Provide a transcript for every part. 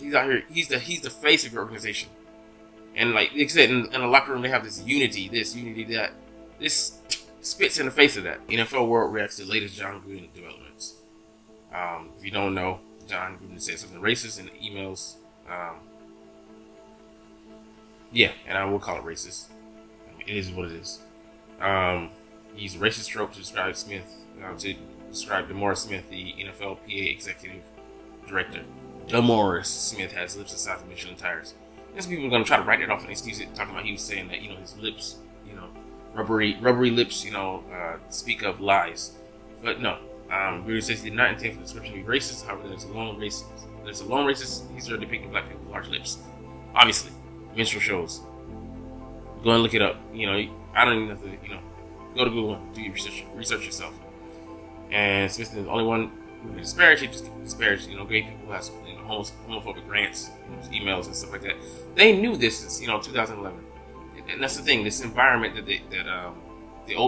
He's out here. He's the face of your organization. And like I said, in the locker room, they have this unity, that. This spits in the face of that. NFL World reacts to the latest Jon Gruden developments. If you don't know, Jon Gruden said something racist in the emails. Yeah, and I will call it racist. I mean, it is what it is. He used a racist trope to describe DeMaurice Smith, the NFL PA executive director. DeMaurice Smith has lips the size of Michelin tires. There's people are going to try to write it off and excuse it, talking about he was saying that, his lips, rubbery lips, speak of lies. But no, Gruden says he did not intend for the description to be racist. However, there's a long racist history of depicting black people with large lips. Obviously, minstrel shows. Go and look it up. I don't even have to, go to Google and do your research yourself. And Smith is the only one who disparaged. He just disparaged, gay people who has homophobic rants, emails and stuff like that. They knew this is, 2011, and that's the thing. This environment that the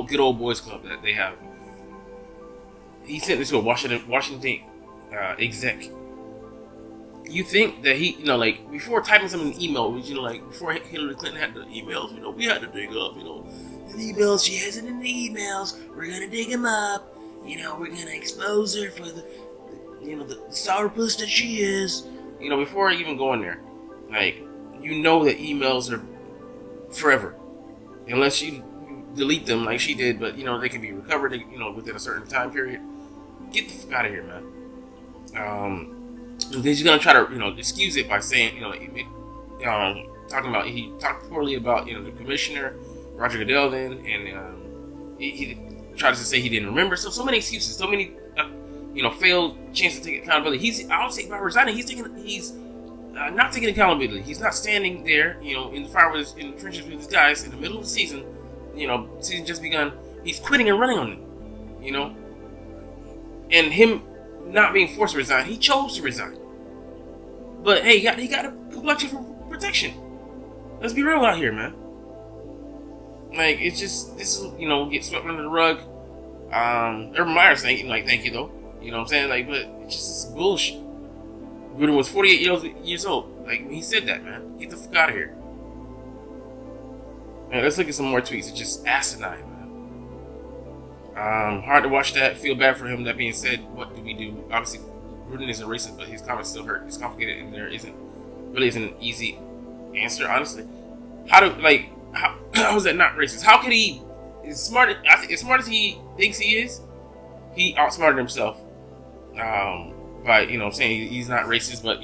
good old boys club that they have. He sent this to a Washington exec. You think that he, before typing something in an email, before Hillary Clinton had the emails, we had to dig up, the emails she has it in the emails. We're gonna dig them up. We're gonna expose her for the sourpuss that she is. Before even going there, that emails are forever, unless you delete them like she did. But they can be recovered, within a certain time period. Get the fuck out of here, man. He's gonna try to, excuse it by saying, talking about he talked poorly about, the commissioner Roger Goodell then, and he tried to say he didn't remember. So many excuses, so many, failed chance to take accountability. I would say by resigning, he's not taking accountability. He's not standing there, in the fire in the trenches with his guys in the middle of the season. Season just begun. He's quitting and running on them. And him not being forced to resign, he chose to resign. But hey, he got a complexion for protection. Let's be real out here, man. It's just, this is, get swept under the rug. Urban Meyer's saying, thank you though. You know what I'm saying? But it's just bullshit. Gruden was 48 years old. He said that, man. Get the fuck out of here. Man, let's look at some more tweets. It's just asinine, man. Hard to watch that. Feel bad for him. That being said, what do we do? Obviously, Gruden isn't racist, but his comments still hurt. It's complicated, and there isn't an easy answer, honestly. How is that not racist? How could he, as smart as he thinks he is, he outsmarted himself by saying he's not racist, but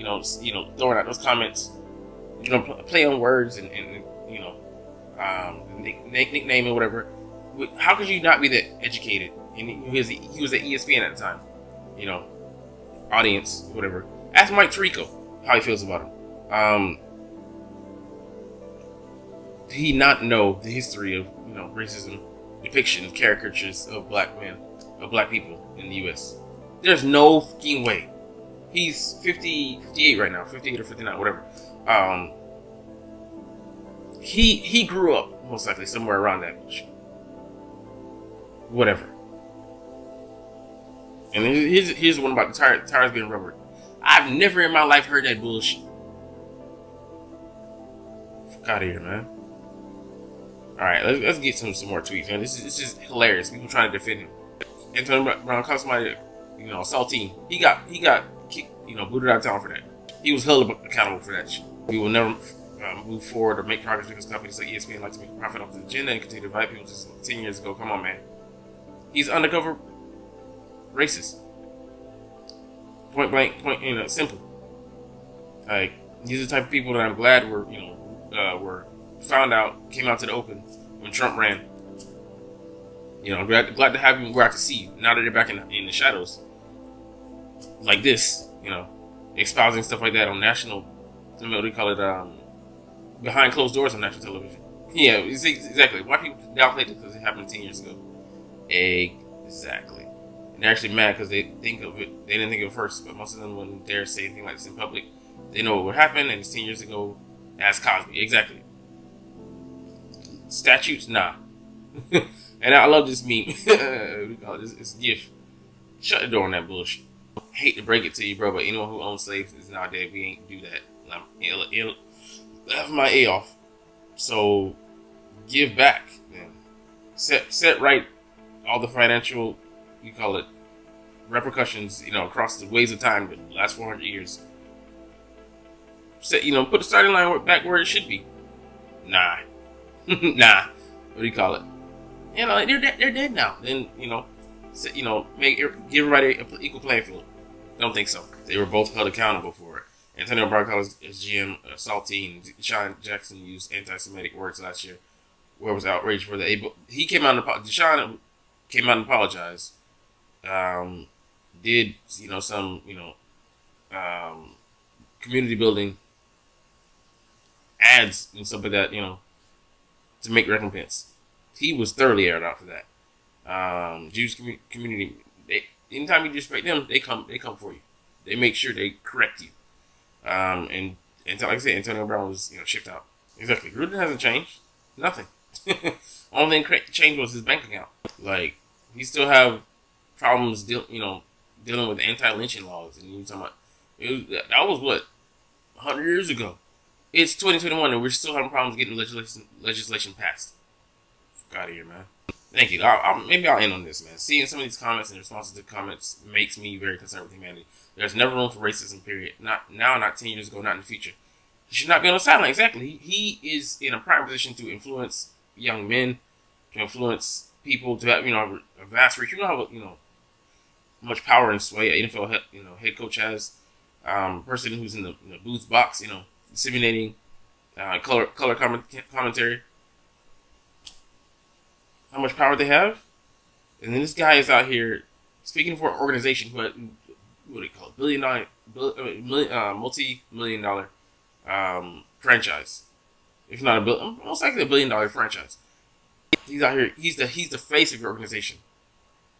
throwing out those comments, play on words and nickname and whatever. How could you not be that educated? And he was at ESPN at the time, audience, whatever. Ask Mike Tirico how he feels about him. Did he not know the history of racism, depictions, caricatures of black people in the U.S.? There's no fucking way. He's 58 right now, 58 or 59, whatever. He grew up most likely somewhere around that age. Whatever. And here's one about the tires being rubbered. I've never in my life heard that bullshit. Fuck out of here, man. Alright, let's get some more tweets, man. This is just hilarious. People trying to defend him. Antonio Brown called somebody, saltine. He got kicked, booted out of town for that. He was held accountable for that shit. We will never move forward or make progress because companies like ESPN like to make a profit off the agenda and continue to invite people just 10 years ago. Come on, man. He's undercover racist. Point blank, simple. These are the type of people that I'm glad were found out, came out to the open when Trump ran. I'm glad to have him where I can see. Now that they're back in the shadows, like this, espousing stuff like that on national, what do you call it, behind closed doors on national television. Yeah, exactly. Why people downplay it because it happened 10 years ago. Exactly. And they're actually mad because they didn't think of it first, but most of them wouldn't dare say anything like this in public. They know what would happen, and it's 10 years ago. Ask Cosby. Exactly. Statutes? Nah. And I love this meme. We call it this GIF. Shut the door on that bullshit. hate to break it to you, bro, but anyone who owns slaves is now dead. We ain't do that. I have my A off. So give back, man. Set right all the financial, you call it, repercussions, across the waves of time, the last 400 years. Set, put the starting line back where it should be. Nah. Nah. What do you call it? They're dead now. Then, give everybody an equal playing field. Don't think so. They were both held accountable for it. Antonio Brown called his GM saltine. Deshaun Jackson used anti-Semitic words last year, where it was outraged for the. He came out and Deshaun came out and apologized. Did some community building ads and stuff like that, to make recompense. He was thoroughly aired out for that. Jews community, anytime you disrespect them, they come for you. They make sure they correct you. And like I said, Antonio Brown was shipped out. Exactly. Gruden hasn't changed. Nothing. Only thing changed was his bank account. Like, he still have problems dealing with anti-lynching laws, and you talking about that was what 100 years ago. It's 2021 and we're still having problems getting legislation passed. Fuck out of here, man. Thank you. Maybe I'll end on this, man. Seeing some of these comments and responses to comments makes me very concerned with humanity. There's never room for racism, period. Not now, not 10 years ago, not in the future. He should not be on the sideline. Exactly. He is in a prime position to influence young men, to influence people, to have a vast reach. How much power and sway an NFL head coach has. Person who's in the booth box, disseminating color commentary. How much power they have, and then this guy is out here speaking for an organization who had, what do you call it, multi-million dollar franchise, if not most likely $1 billion franchise. He's out here. He's the face of your organization,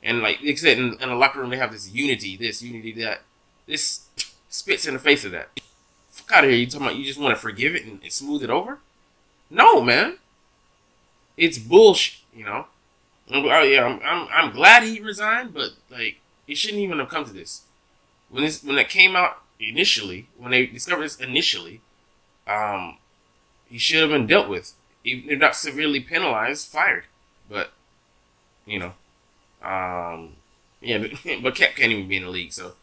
and like I said, in the locker room they have this unity, that. This spits in the face of that. Fuck out of here! You talking about you just want to forgive it and smooth it over? No, man. It's bullshit. I'm glad he resigned, but like it shouldn't even have come to this. When that came out initially, when they discovered this initially, he should have been dealt with. Even if not severely penalized, fired. But but Cap can't even be in the league. So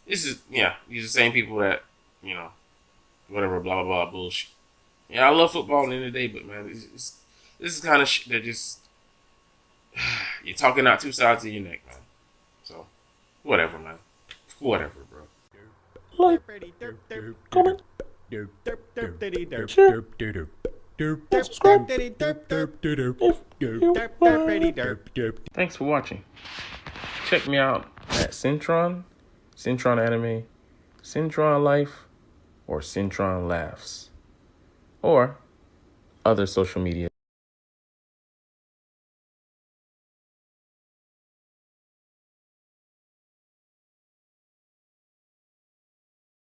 this is these are the same people that whatever blah blah blah bullshit. Yeah, I love football at the end of the day, but man, this is kind of shit that just you're talking out two sides of your neck, man. So whatever, man. Whatever, bro. Like, comment, share, and subscribe if you like. Thanks for watching. Check me out at Cintron Anime, Cintron Life, or Cintron Laughs, or other social media